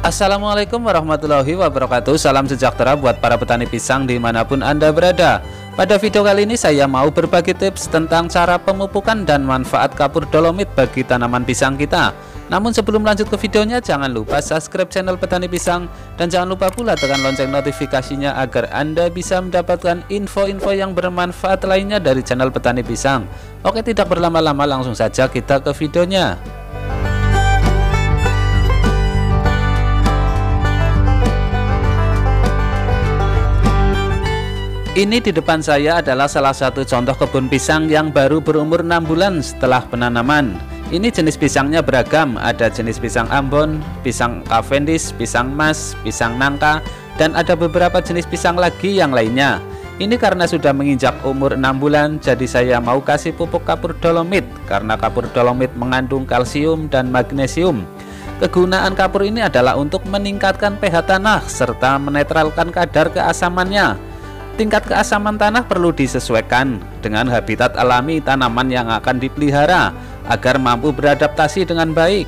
Assalamualaikum warahmatullahi wabarakatuh. Salam sejahtera buat para petani pisang dimanapun Anda berada. Pada video kali ini saya mau berbagi tips tentang cara pemupukan dan manfaat kapur dolomit bagi tanaman pisang kita. Namun sebelum lanjut ke videonya, jangan lupa subscribe channel Petani Pisang dan jangan lupa pula tekan lonceng notifikasinya agar Anda bisa mendapatkan info-info yang bermanfaat lainnya dari channel Petani Pisang. Oke, tidak berlama-lama langsung saja kita ke videonya. Ini di depan saya adalah salah satu contoh kebun pisang yang baru berumur 6 bulan setelah penanaman. Ini jenis pisangnya beragam, ada jenis pisang Ambon, pisang Cavendish, pisang Mas, pisang Nangka, dan ada beberapa jenis pisang lagi yang lainnya. Ini karena sudah menginjak umur 6 bulan, jadi saya mau kasih pupuk kapur dolomit, karena kapur dolomit mengandung kalsium dan magnesium. Kegunaan kapur ini adalah untuk meningkatkan pH tanah, serta menetralkan kadar keasamannya. Tingkat keasaman tanah perlu disesuaikan dengan habitat alami tanaman yang akan dipelihara agar mampu beradaptasi dengan baik.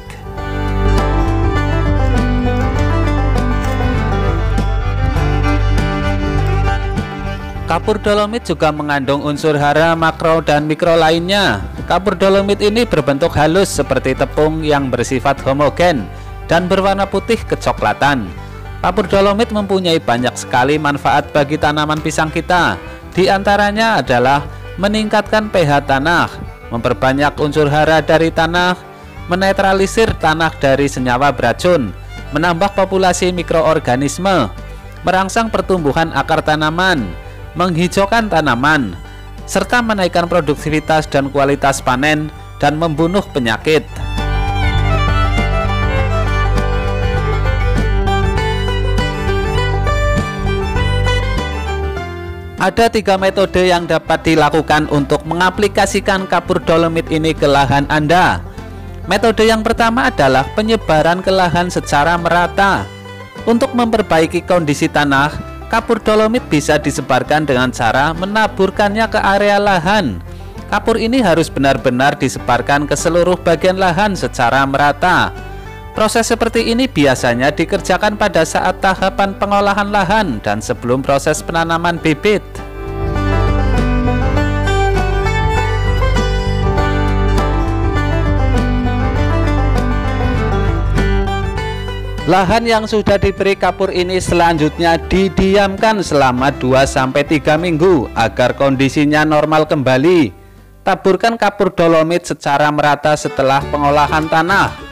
Kapur dolomit juga mengandung unsur hara, makro, dan mikro lainnya. Kapur dolomit ini berbentuk halus seperti tepung yang bersifat homogen dan berwarna putih kecoklatan. Kapur dolomit mempunyai banyak sekali manfaat bagi tanaman pisang kita. Di antaranya adalah meningkatkan pH tanah, memperbanyak unsur hara dari tanah, menetralisir tanah dari senyawa beracun, menambah populasi mikroorganisme, merangsang pertumbuhan akar tanaman, menghijaukan tanaman, serta menaikkan produktivitas dan kualitas panen dan membunuh penyakit. Ada 3 metode yang dapat dilakukan untuk mengaplikasikan kapur dolomit ini ke lahan Anda. Metode yang pertama adalah penyebaran ke lahan secara merata. Untuk memperbaiki kondisi tanah, kapur dolomit bisa disebarkan dengan cara menaburkannya ke area lahan. Kapur ini harus benar-benar disebarkan ke seluruh bagian lahan secara merata. Proses seperti ini biasanya dikerjakan pada saat tahapan pengolahan lahan dan sebelum proses penanaman bibit. Lahan yang sudah diberi kapur ini selanjutnya didiamkan selama 2-3 minggu agar kondisinya normal kembali. Taburkan kapur dolomit secara merata setelah pengolahan tanah.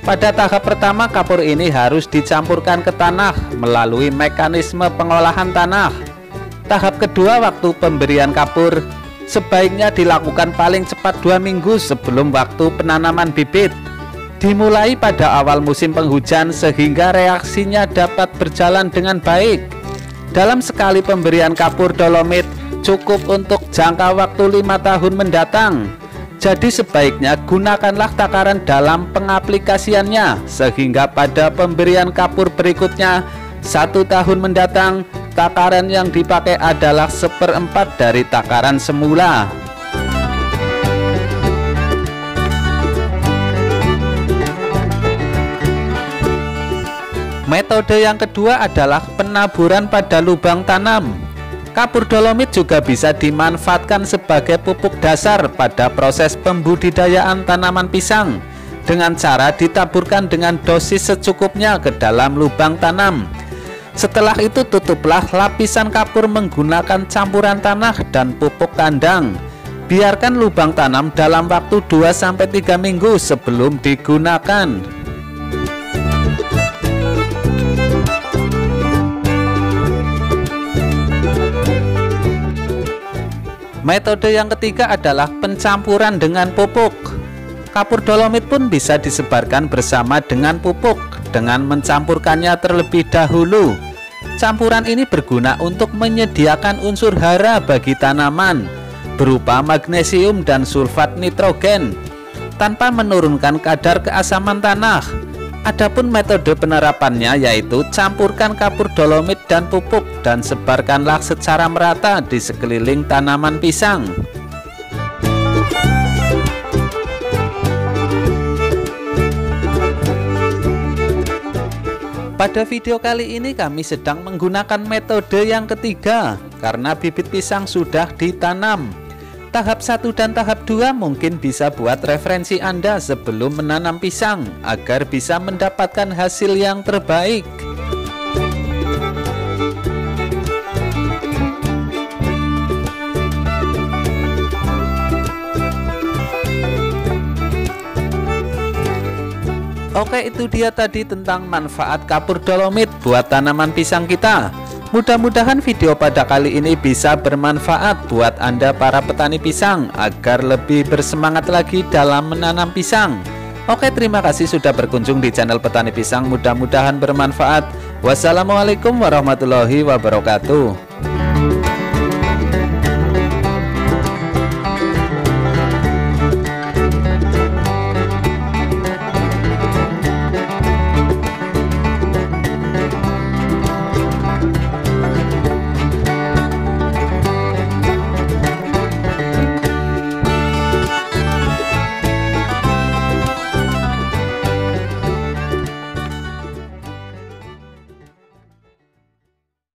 Pada tahap pertama, kapur ini harus dicampurkan ke tanah melalui mekanisme pengolahan tanah. Tahap kedua, waktu pemberian kapur sebaiknya dilakukan paling cepat 2 minggu sebelum waktu penanaman bibit. Dimulai pada awal musim penghujan sehingga reaksinya dapat berjalan dengan baik. Dalam sekali pemberian kapur dolomit cukup untuk jangka waktu 5 tahun mendatang. Jadi sebaiknya gunakanlah takaran dalam pengaplikasiannya sehingga pada pemberian kapur berikutnya 1 tahun mendatang takaran yang dipakai adalah 1/4 dari takaran semula. Metode yang kedua adalah penaburan pada lubang tanam. Kapur dolomit juga bisa dimanfaatkan sebagai pupuk dasar pada proses pembudidayaan tanaman pisang dengan cara ditaburkan dengan dosis secukupnya ke dalam lubang tanam. Setelah itu tutuplah lapisan kapur menggunakan campuran tanah dan pupuk kandang. Biarkan lubang tanam dalam waktu 2-3 minggu sebelum digunakan. Metode yang ketiga adalah pencampuran dengan pupuk. Kapur dolomit pun bisa disebarkan bersama dengan pupuk dengan mencampurkannya terlebih dahulu. Campuran ini berguna untuk menyediakan unsur hara bagi tanaman berupa magnesium dan sulfat nitrogen tanpa menurunkan kadar keasaman tanah. Adapun metode penerapannya yaitu campurkan kapur dolomit dan pupuk dan sebarkanlah secara merata di sekeliling tanaman pisang. Pada video kali ini kami sedang menggunakan metode yang ketiga karena bibit pisang sudah ditanam. Tahap 1 dan tahap 2 mungkin bisa buat referensi Anda sebelum menanam pisang agar bisa mendapatkan hasil yang terbaik. Oke, itu dia tadi tentang manfaat kapur dolomit buat tanaman pisang kita. Mudah-mudahan video pada kali ini bisa bermanfaat buat Anda para petani pisang agar lebih bersemangat lagi dalam menanam pisang. Oke, terima kasih sudah berkunjung di channel Petani Pisang. Mudah-mudahan bermanfaat. Wassalamualaikum warahmatullahi wabarakatuh.